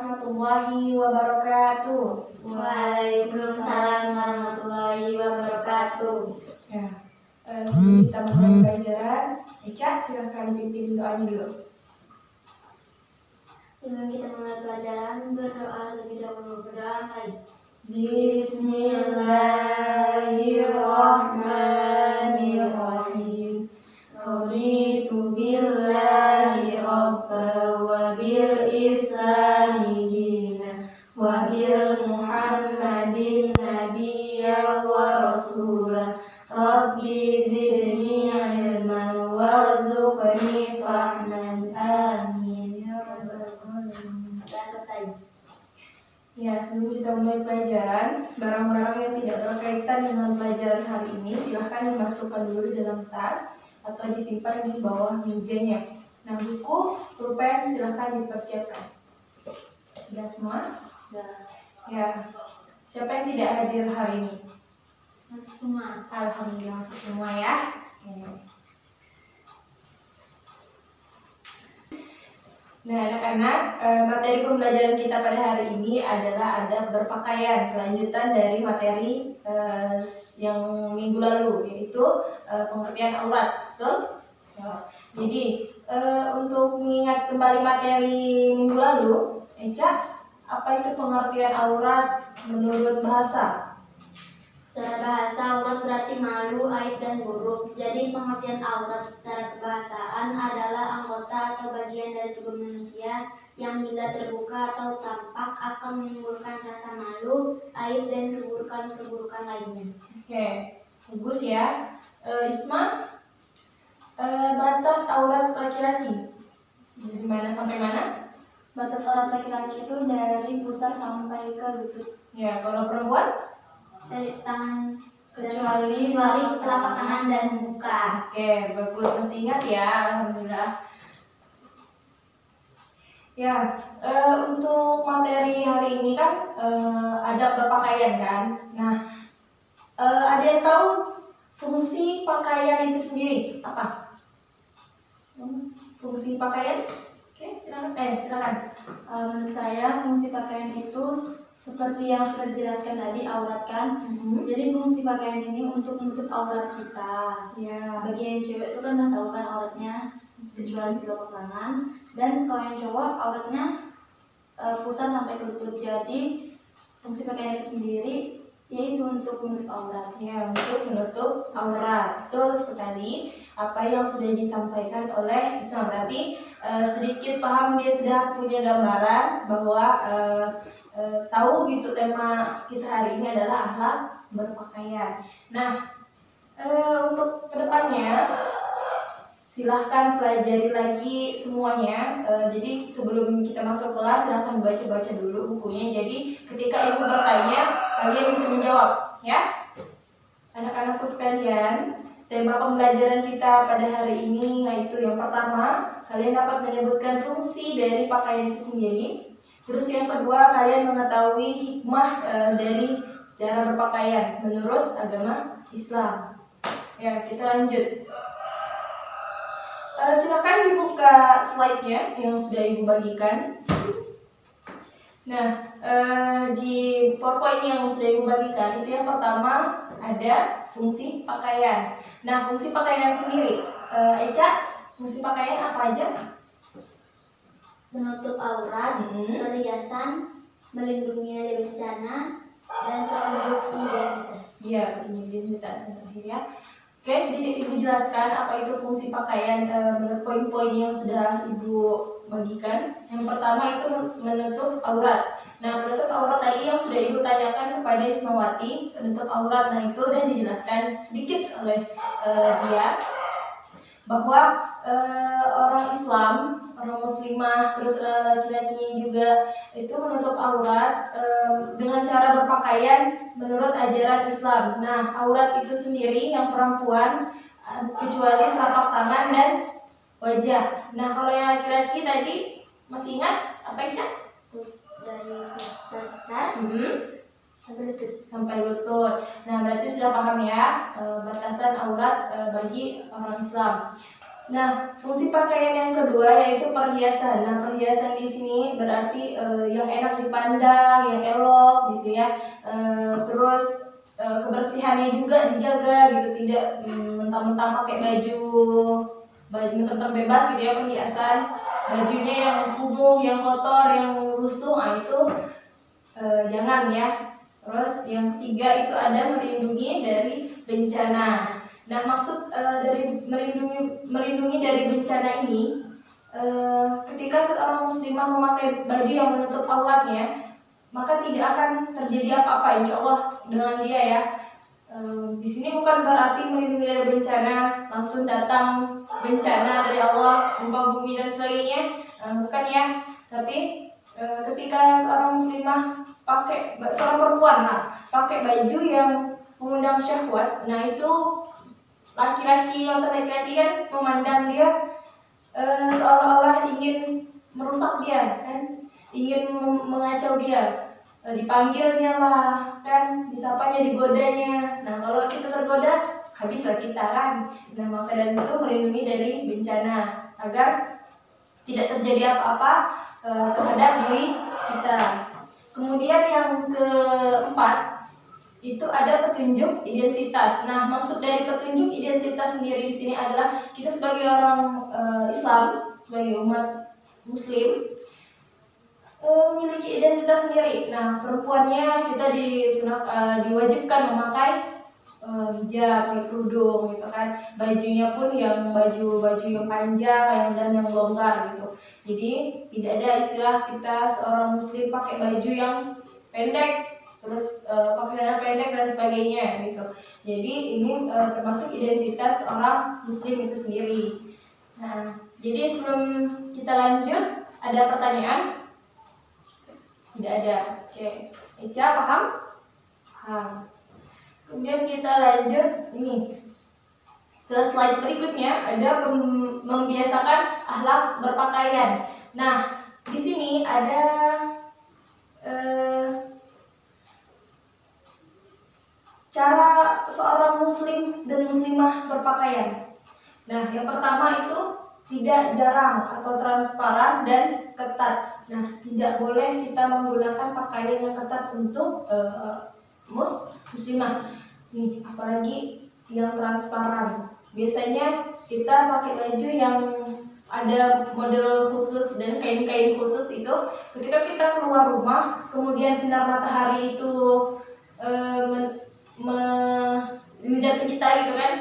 warahmatullahi wabarakatuh. Waalaikumsalam warahmatullahi wabarakatuh. Ya, sebelum kita mulai pelajaran, Eca silahkan pimpin doanya dulu. Sebelum kita mulai pelajaran, berdoa terlebih dahulu. Berdoa baik. Bismillahirrahmanirrahim. Raditu billahi rabba wa bil islami dina wa bil muhammadin nabiyya wa rasula. Rabbi zidni ilman warzuqni fahman. Amin ya rabbal alamin. Sudah selesai. Ya, sebelum kita mulai pelajaran, barang-barang yang tidak berkaitan dengan pelajaran hari ini silahkan dimasukkan dulu dalam tas atau disimpan di bawah mejanya. Nah, buku, pulpen silahkan dipersiapkan. Sudah semua? Sudah. Ya. Siapa yang tidak hadir hari ini? Masuk semua. Alhamdulillah masuk semua ya. Nah, anak-anak, materi pembelajaran kita pada hari ini adalah adab berpakaian, kelanjutan dari materi yang minggu lalu, yaitu pengertian aurat, betul? Jadi, untuk mengingat kembali materi minggu lalu, Eca, apa itu pengertian aurat menurut bahasa? Secara bahasa, aurat berarti malu, aib, dan buruk. Jadi pengertian aurat secara kebahasaan adalah anggota atau bagian dari tubuh manusia yang bila terbuka atau tampak akan menimbulkan rasa malu, aib, dan keburukan-keburukan lainnya. Oke, bagus ya. Isma, batas aurat laki-laki dari mana sampai mana? Batas aurat laki-laki itu dari pusar sampai ke lutut. Ya, kalau perempuan? Dari tangan Kecuali telapak tangan dan muka. Oke, bagus, masih ingat ya, alhamdulillah. Ya, untuk materi hari ini kan adab berpakaian kan. Nah, ada yang tahu fungsi pakaian itu sendiri apa? Fungsi pakaian? Oke, silakan. Menurut saya fungsi pakaian itu seperti yang sudah dijelaskan tadi, aurat kan. Jadi fungsi pakaian ini untuk menutup aurat kita. Ya. Bagi yang cewek itu kan udah tahu kan auratnya, kecuali telapak tangan. Dan kalau yang cowok auratnya pusar sampai ke lutut. Jadi fungsi pakaian itu sendiri yaitu untuk menutup aurat. Ya, untuk menutup aurat. Betul sekali apa yang sudah disampaikan oleh Isma. Berarti sedikit paham, dia sudah punya gambaran bahwa tahu gitu tema kita hari ini adalah akhlak berpakaian. Nah, untuk kedepannya silahkan pelajari lagi semuanya. Jadi sebelum kita masuk kelas silahkan baca-baca dulu bukunya. Jadi ketika ibu bertanya kalian bisa menjawab ya. Anak-anakku sekalian, tema pembelajaran kita pada hari ini yaitu yang pertama, kalian dapat menyebutkan fungsi dari pakaian itu sendiri. Terus yang kedua, kalian mengetahui hikmah dari cara berpakaian menurut agama Islam. Ya, kita lanjut. Silakan dibuka slide-nya yang sudah ibu bagikan. Nah, di PowerPoint yang sudah ibu bagikan itu yang pertama ada fungsi pakaian. Nah, fungsi pakaian sendiri, Eca, fungsi pakaian apa aja? Menutup aurat, perhiasan, melindungi dari bencana, dan petunjuk identitas. Iya, petunjuk identitas ya. Oke, sedikit ibu jelaskan apa itu fungsi pakaian menurut poin-poin yang sudah ibu bagikan. Yang pertama itu menutup aurat. Nah, penutup aurat tadi yang sudah ibu tanyakan kepada Ismawati, penutup aurat, nah itu sudah dijelaskan sedikit oleh dia bahwa orang Islam, orang muslimah, terus laki-lakinya juga itu menutup aurat dengan cara berpakaian menurut ajaran Islam. Nah, aurat itu sendiri yang perempuan kecuali telapak tangan dan wajah. Nah, kalau yang laki-laki tadi masih ingat apa itu? Terus dari dasar sampai lutut. Nah, berarti sudah paham ya batasan aurat bagi orang Islam. Nah, fungsi pakaian yang kedua yaitu perhiasan. Nah, perhiasan di sini berarti yang enak dipandang, yang elok gitu ya. Terus kebersihannya juga dijaga gitu, tidak mentang-mentang pakai baju mentang bebas gitu ya perhiasan. Bajunya yang kumuh, yang kotor, yang lusuh, itu jangan ya. Terus yang ketiga itu ada melindungi dari bencana. Nah, maksud dari melindungi dari bencana ini, ketika seorang muslimah memakai baju yang menutup auratnya, maka tidak akan terjadi apa-apa, insya Allah dengan dia ya. Di sini bukan berarti melindungi dari bencana, langsung datang bencana dari Allah, gempa bumi dan sebagainya, bukan ya. Tapi ketika seorang muslimah seorang perempuan pakai baju yang mengundang syahwat, nah itu laki-laki kan memandang dia seolah-olah ingin merusak dia kan, ingin mengacau dia, dipanggilnya lah kan, disapanya, digodanya. Nah, kalau kita tergoda, habislah kita kan. Nah, maka dari itu melindungi dari bencana agar tidak terjadi apa-apa terhadap diri kita. Kemudian yang keempat itu ada petunjuk identitas. Nah, maksud dari petunjuk identitas sendiri di sini adalah kita sebagai orang Islam, sebagai umat Muslim, memiliki identitas sendiri. Nah, perempuannya kita diwajibkan memakai hijab, kerudung gitu kan. Bajunya pun yang baju yang panjang dan yang longgar gitu. Jadi tidak ada istilah kita seorang muslim pakai baju yang pendek, terus pakai celana pendek dan sebagainya gitu. Jadi ini termasuk identitas orang muslim itu sendiri. Nah, jadi sebelum kita lanjut, ada pertanyaan? Tidak ada. Oke. Ica paham? Paham. Kemudian kita lanjut ini ke slide berikutnya, ada membiasakan akhlak berpakaian. Nah, di sini ada cara seorang muslim dan muslimah berpakaian. Nah, yang pertama itu tidak jarang atau transparan dan ketat. Nah, tidak boleh kita menggunakan pakaian yang ketat untuk muslimah. Nih, apalagi yang transparan. Biasanya kita pakai baju yang ada model khusus dan kain-kain khusus itu ketika kita keluar rumah, kemudian sinar matahari itu menjatuh kita gitu kan,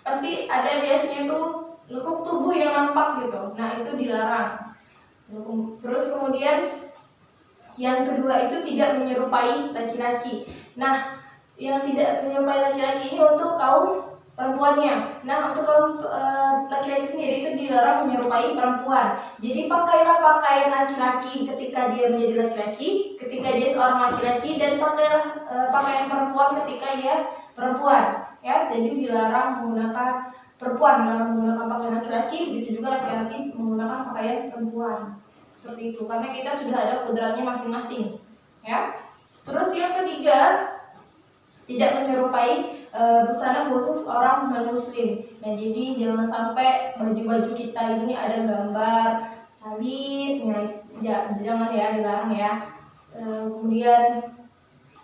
pasti ada biasanya tuh lekuk tubuh yang nampak gitu. Nah, itu dilarang. Terus kemudian yang kedua itu tidak menyerupai laki-laki. Nah, yang tidak menyerupai laki-laki ini untuk kaum perempuannya. Nah, untuk kaum laki-laki sendiri itu dilarang menyerupai perempuan. Jadi pakailah pakaian laki-laki ketika dia menjadi laki-laki, ketika dia seorang laki-laki, dan pakailah pakaian perempuan ketika dia perempuan. Ya, jadi dilarang menggunakan perempuan dalam menggunakan pakaian laki-laki, begitu juga laki-laki menggunakan pakaian perempuan. Seperti itu, karena kita sudah ada kodratnya masing-masing. Ya. Terus yang ketiga, tidak menyerupai busana khusus orang non-muslim. Nah, jadi jangan sampai baju-baju kita ini ada gambar salib, jangan ya, dilarang ya. Kemudian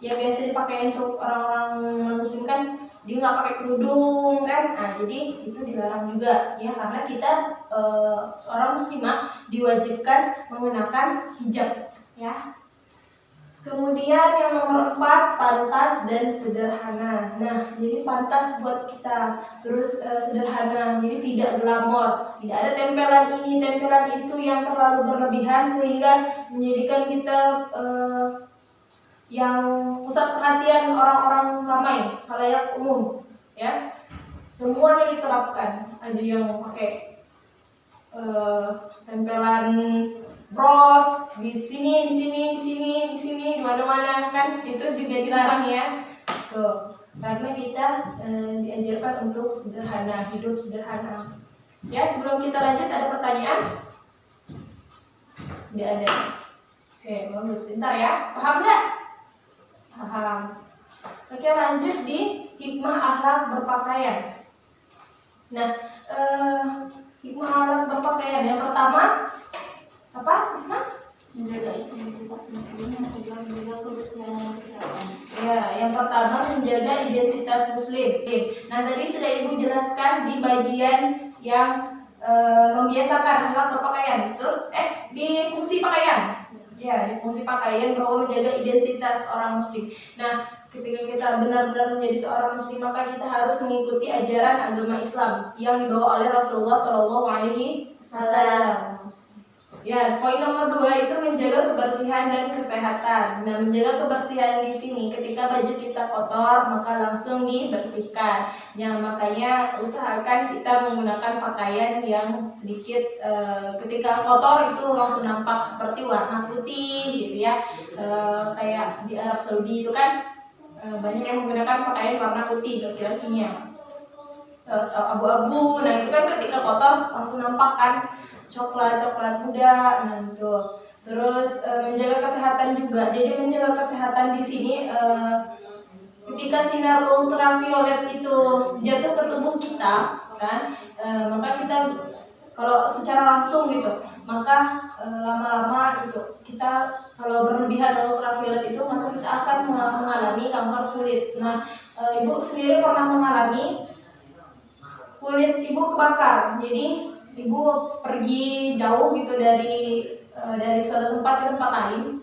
yang biasa dipakai untuk orang-orang non-muslim kan, dia nggak pakai kerudung kan. Nah, jadi itu dilarang juga ya, karena kita seorang muslimah diwajibkan menggunakan hijab ya. Kemudian yang nomor 4, pantas dan sederhana. Nah, jadi pantas buat kita, terus sederhana, jadi tidak glamor, tidak ada tempelan ini, tempelan itu yang terlalu berlebihan sehingga menjadikan kita yang pusat perhatian orang-orang ramai, khalayak umum, ya. Semuanya diterapkan. Ada yang pakai tempelan bros di sini, di mana-mana kan, itu juga dilarang ya. Tuh, karena kita diajarkan untuk sederhana, hidup sederhana. Ya, sebelum kita lanjut ada pertanyaan? Tidak ada. Oke, bagus, bentar ya. Paham nggak? Paham. Oke, lanjut di hikmah akhlak berpakaian. Nah, Hikmah halal berpakaian yang pertama apa, Isma? Menjaga identitas muslim, yang kedua menjaga kebersihan dan kesehatan. Ya, yang pertama menjaga identitas muslim. Nah, tadi sudah Ibu jelaskan di bagian yang membiasakan anak berpakaian, betul? Di fungsi pakaian. Ya, di fungsi pakaian bahwa menjaga identitas orang muslim. Nah, ketika kita benar-benar menjadi seorang muslim, maka kita harus mengikuti ajaran agama Islam yang dibawa oleh Rasulullah Shallallahu Alaihi Wasallam. Ya, poin nomor 2 itu menjaga kebersihan dan kesehatan. Nah, menjaga kebersihan di sini ketika baju kita kotor maka langsung dibersihkan. Ya, makanya usahakan kita menggunakan pakaian yang sedikit ketika kotor itu langsung nampak seperti warna putih gitu ya. Kayak di Arab Saudi itu kan banyak yang menggunakan pakaian warna putih laki-lakinya. Abu-abu. Nah, itu kan ketika kotor langsung nampak kan coklat muda, nah itu. Terus menjaga kesehatan juga. Jadi menjaga kesehatan di sini ketika sinar ultraviolet itu jatuh ke tubuh kita, kan, maka kita kalau secara langsung gitu, maka lama-lama gitu kita kalau berlebihan ultraviolet itu maka kita akan mengalami kanker kulit. Nah, Ibu sendiri pernah mengalami kulit Ibu kebakar. Jadi Ibu pergi jauh gitu dari suatu tempat ke tempat lain.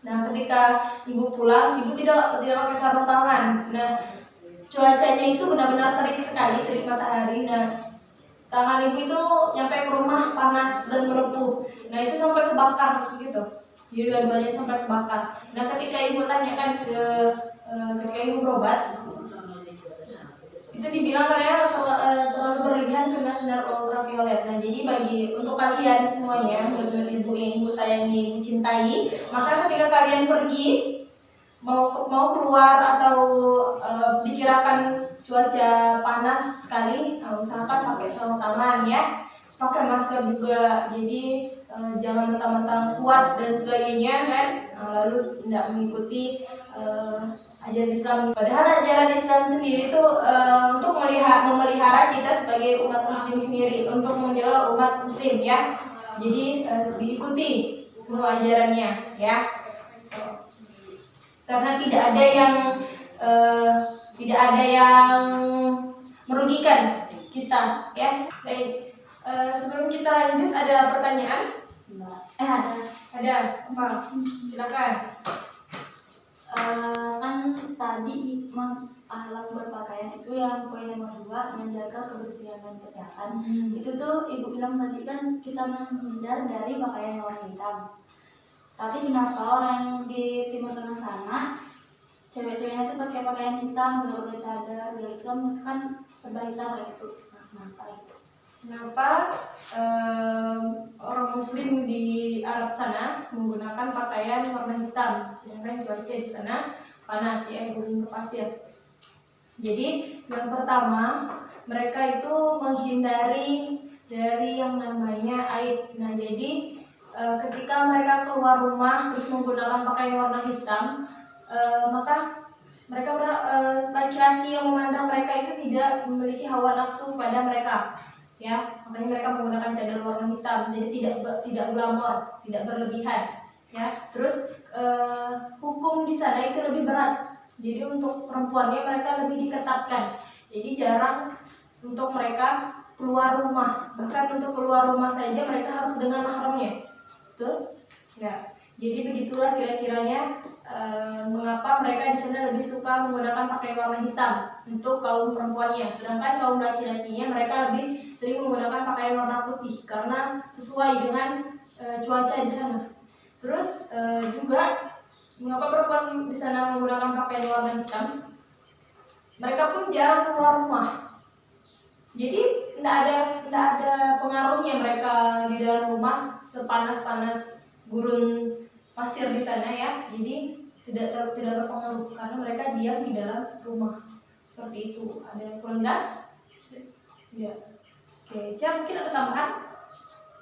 Nah, ketika Ibu pulang, Ibu tidak pakai sarung tangan. Nah, cuacanya itu benar-benar terik sekali, terik matahari. Nah, tangan Ibu itu nyampe ke rumah panas dan melepuh. Nah, itu sampai kebakar gitu. Jadi dua-duanya sampai kebakar. Nah, ketika Ibu tanyakan ketika Ibu berobat, itu dibilang katanya terlalu berlebihan kena sinar ultraviolet. Nah, jadi untuk kalian semuanya, menurut Ibu yang Ibu sayangi, mencintai, maka ketika kalian pergi mau keluar atau dikirakan cuaca panas sekali, usahakan pakai sarung tangan ya, pakai masker juga. Jadi jangan mentang-mentang kuat dan sebagainya kan, lalu tidak mengikuti ajaran Islam. Padahal ajaran Islam sendiri itu untuk memelihara kita sebagai umat muslim sendiri, untuk menjaga umat muslim ya. Jadi diikuti semua ajarannya ya. Karena tidak ada yang merugikan kita ya. Baik, sebelum kita lanjut ada pertanyaan? Ada apa? Silakan. Kan tadi hikmah akhlak berpakaian itu yang poin nomor 2, menjaga kebersihan dan kesehatan. Itu tuh Ibu bilang tadi kan kita menghindar dari pakaian warna hitam. Tapi kenapa orang yang di Timur Tengah sana cewek-ceweknya tuh pakai pakaian hitam, sudah pakai cadar, gitu kan serba hitam kayak itu? Kenapa itu? Kenapa orang Muslim di Arab sana menggunakan pakaian warna hitam, sedangkan cuaca di sana panas ya, gurun berpasir. Jadi yang pertama, mereka itu menghindari dari yang namanya aib. Nah, jadi ketika mereka keluar rumah terus menggunakan pakaian warna hitam, maka mereka laki-laki yang memandang mereka itu tidak memiliki hawa nafsu pada mereka. Ya, makanya mereka menggunakan cadar warna hitam, jadi tidak glamor, tidak berlebihan. Ya, terus hukum di sana itu lebih berat. Jadi untuk perempuannya mereka lebih diketatkan. Jadi jarang untuk mereka keluar rumah. Bahkan untuk keluar rumah saja mereka harus dengan mahramnya. Betul? Ya. Jadi begitulah kira-kiranya mengapa mereka di sana lebih suka menggunakan pakaian warna hitam untuk kaum perempuannya, sedangkan kaum laki-lakinya mereka lebih sering menggunakan pakaian warna putih karena sesuai dengan cuaca di sana. Terus juga mengapa perempuan di sana menggunakan pakaian warna hitam? Mereka pun jarang keluar rumah. Jadi tidak ada pengaruhnya mereka di dalam rumah sepanas-panas gurun pasir di sana ya. Jadi tidak berpengaruh karena mereka diam di dalam rumah. Seperti itu. Ada yang kurang jelas? Ya. Oke, mungkin ada tambahan?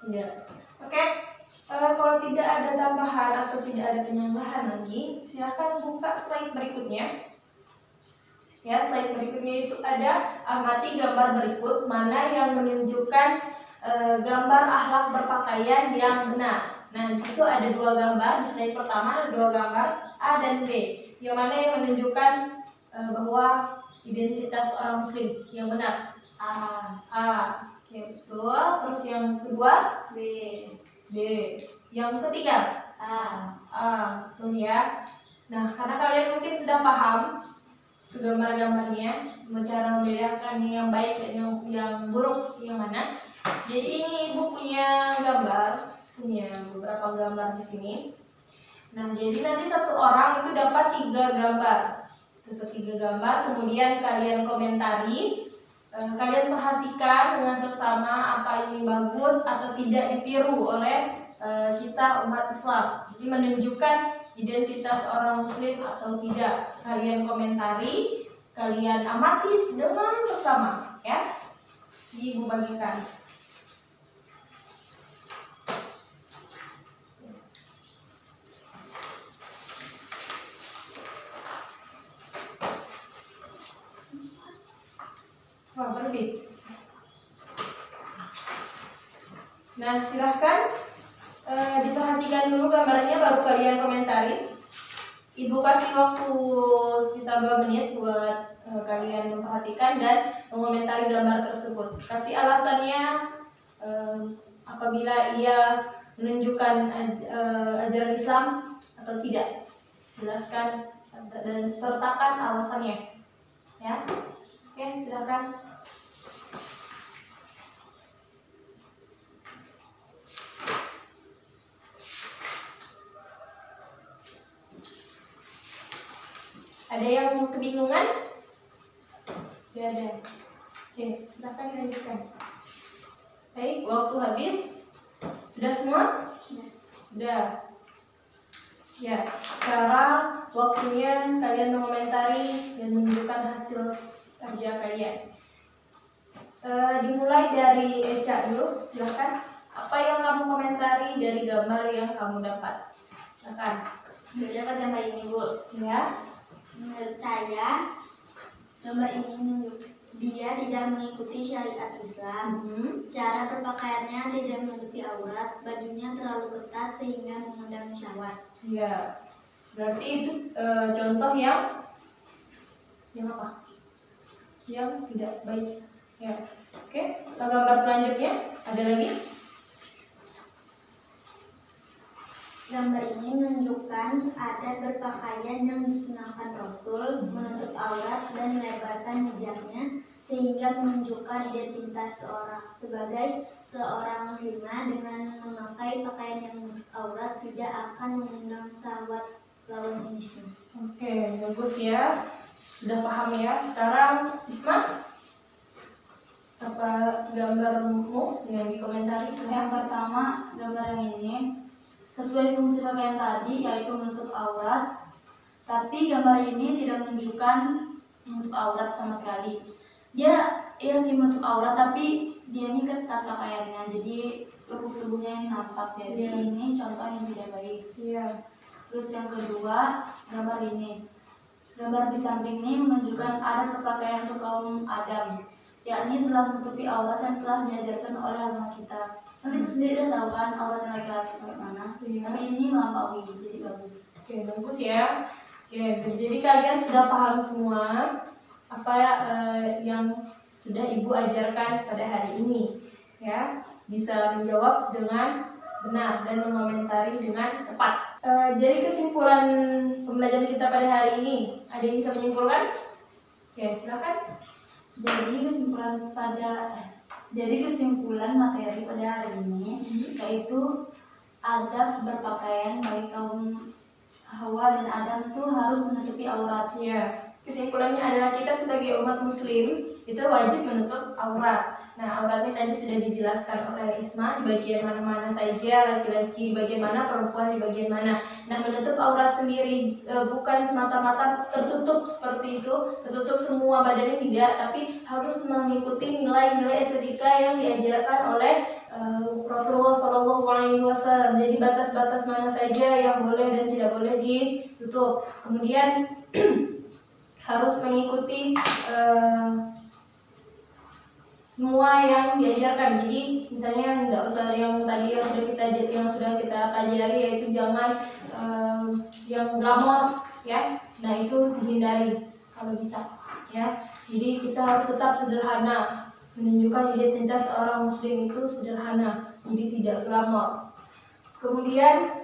Ya. Oke. Kalau tidak ada tambahan atau tidak ada penambahan lagi, silakan buka slide berikutnya. Ya, slide berikutnya itu ada amati gambar berikut, mana yang menunjukkan gambar akhlak berpakaian yang benar. Nah, di situ ada dua gambar. Di slide pertama ada dua gambar A dan B, yang mana yang menunjukkan bahwa identitas orang Muslim yang benar. A. Oke, betul. Terus yang kedua B. B. Yang ketiga betul ya. Nah, karena kalian mungkin sudah paham gambar-gambarnya, cara membedakan yang baik dan yang buruk yang mana. Jadi ini ibu punya beberapa gambar di sini. Nah, jadi nanti satu orang itu dapat 3 gambar. Kemudian kalian komentari, kalian perhatikan dengan seksama apa ini bagus atau tidak ditiru oleh kita umat Islam. Jadi menunjukkan identitas orang Muslim atau tidak. Kalian komentari, kalian amati dengan seksama, ya. Jadi ibu bagikan. Wah, berbeda. Nah, silahkan diperhatikan dulu gambarnya baru kalian komentari. Ibu kasih waktu sekitar 2 menit buat kalian memperhatikan dan mengomentari gambar tersebut. Kasih alasannya apabila ia menunjukkan ajaran Islam atau tidak. Jelaskan dan sertakan alasannya. Ya. Oke, silakan. Ada yang kebingungan? Tidak ada. Oke, silakan lanjutkan. Baik, waktu habis. Sudah semua? Sudah. Ya, sekarang waktunya kalian mengomentari dan menunjukkan hasil kerja kalian. Dimulai dari Eca dulu, silakan. Apa yang kamu komentari dari gambar yang kamu dapat? Silakan. Sudah dapat gambar ini, Bu. Ya. Menurut saya, gambar ini menunjukkan dia tidak mengikuti syariat Islam. Cara berpakaiannya tidak menutupi aurat, bajunya terlalu ketat sehingga mengundang syahwat. Ya, berarti itu contoh yang apa? Yang tidak baik. Ya, oke. Gambar selanjutnya ada lagi? Gambar ini menunjukkan adat berpakaian yang disunahkan Rasul, menutup aurat dan melebarkan hijabnya, sehingga menunjukkan identitas sebagai seorang muslimah. Dengan memakai pakaian yang menutup aurat tidak akan mengundang syahwat lawan jenisnya. Oke, bagus ya. Sudah paham ya. Sekarang Isma, apa gambarmu yang dikomentari? Yang pertama, gambar yang ini sesuai fungsi pakaian tadi, yaitu menutup aurat. Tapi gambar ini tidak menunjukkan menutup aurat sama sekali. Dia sih menutup aurat, tapi dia ini ketat pakaiannya, jadi lekuk tubuhnya ini nampak. Jadi ini contoh yang tidak baik. Iya. Terus yang kedua, gambar ini. Gambar di samping ini menunjukkan adat berpakaian untuk kaum Adam, yakni telah menutupi aurat yang telah diajarkan oleh agama kita. Kan kita sendiri udah tahu kan aurat yang laki-laki sampai mana. Tapi ini melampaui, jadi bagus. Oke, bagus ya. Oke, jadi kalian sudah paham semua apa yang sudah ibu ajarkan pada hari ini, ya. Bisa menjawab dengan benar dan mengomentari dengan tepat. Jadi kesimpulan pembelajaran kita pada hari ini, ada yang bisa menyimpulkan? Oke, silakan. Jadi kesimpulan materi pada hari ini yaitu adab berpakaian bagi kaum Hawa dan Adam itu harus menutupi aurat. Ya, kesimpulannya adalah kita sebagai umat Muslim itu wajib menutup aurat. Nah, auratnya tadi sudah dijelaskan oleh Isma di bagian mana-mana saja, laki-laki di bagian mana, perempuan di bagian mana. Nah, menutup aurat sendiri bukan semata-mata tertutup seperti itu, tertutup semua badannya, tidak, tapi harus mengikuti nilai-nilai estetika yang diajarkan oleh Rasulullah SAW. Jadi batas-batas mana saja yang boleh dan tidak boleh ditutup. Kemudian semua yang diajarkan. Jadi misalnya nggak usah yang tadi yang sudah kita pelajari, yaitu jangan yang glamor ya. Nah itu dihindari kalau bisa ya. Jadi kita harus tetap sederhana, menunjukkan identitas seorang muslim itu sederhana, jadi tidak glamor. Kemudian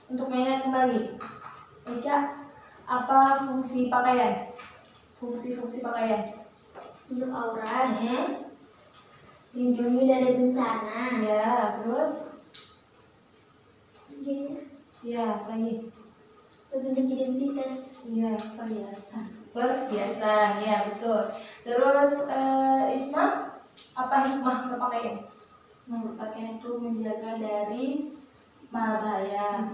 untuk mengingat kembali, Eca, apa fungsi pakaian? Fungsi pakaian. Untuk aurat, lindungi dari bencana. Ya, terus? Gini, Ya, lagi. petunjuk identitas. Ya, perhiasan, ya betul. Terus Isma, apa hikmah berpakaian? Berpakaian itu menjaga dari bahaya.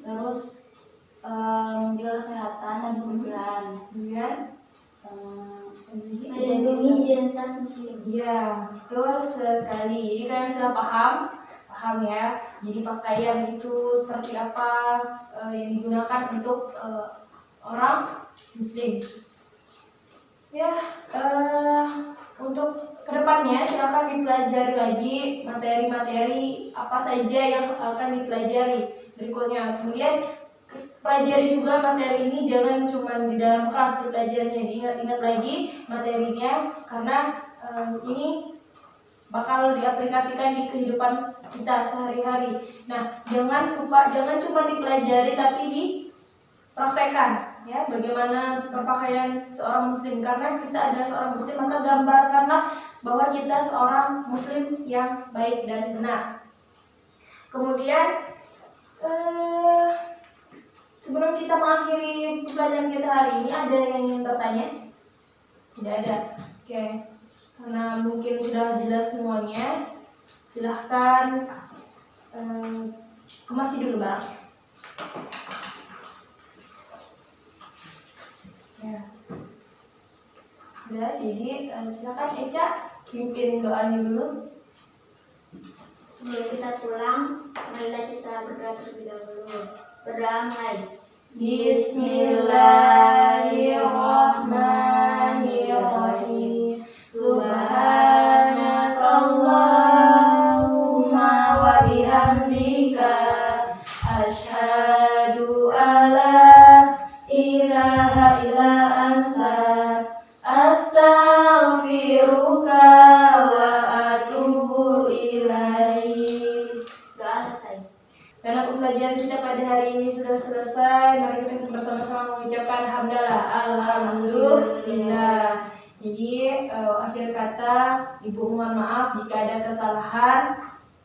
Terus menjaga kesehatan dan kebersihan. Iya. Sama Melindungi identitas muslim. Iya, betul sekali. Jadi kalian sudah paham ya. Jadi pakaian itu seperti apa yang digunakan untuk orang muslim. Ya, untuk kedepannya silakan dipelajari lagi materi-materi apa saja yang akan dipelajari berikutnya. Kemudian pelajari juga materi ini, jangan cuma di dalam kelas dipelajarinya, diingat-ingat lagi materinya karena ini bakal diaplikasikan di kehidupan kita sehari-hari. Nah, jangan cuma dipelajari tapi dipraktekkan ya, bagaimana berpakaian seorang muslim. Karena kita adalah seorang muslim, maka gambarkanlah bahwa kita seorang muslim yang baik dan benar. Kemudian sebelum kita mengakhiri pembelajaran kita hari ini, ada yang ingin bertanya? Tidak ada. Oke. Karena mungkin sudah jelas semuanya, silahkan kemasi dulu, Bang. Ya. Udah, jadi silahkan Eca pimpin doanya dulu. Sebelum kita pulang, marilah kita berdoa terlebih dahulu. Berdoa mulai. Bismillahirrahmanirrahim. Subhanakallahumma wa bihamdika asyhadu alla ilaha illa anta astaghfiruka wa atubu ilaik. Doa selesai. Karena pembelajaran kita pada hari ini sudah selesai, mari kita bersama-sama mengucapkan hamdalah, alhamdulillah. Jadi akhir kata, Ibu mohon maaf jika ada kesalahan.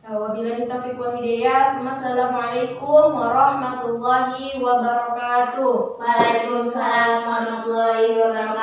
Wabillahi taufiq wal hidayah. Assalamualaikum warahmatullahi wabarakatuh. Waalaikumsalam warahmatullahi wabarakatuh.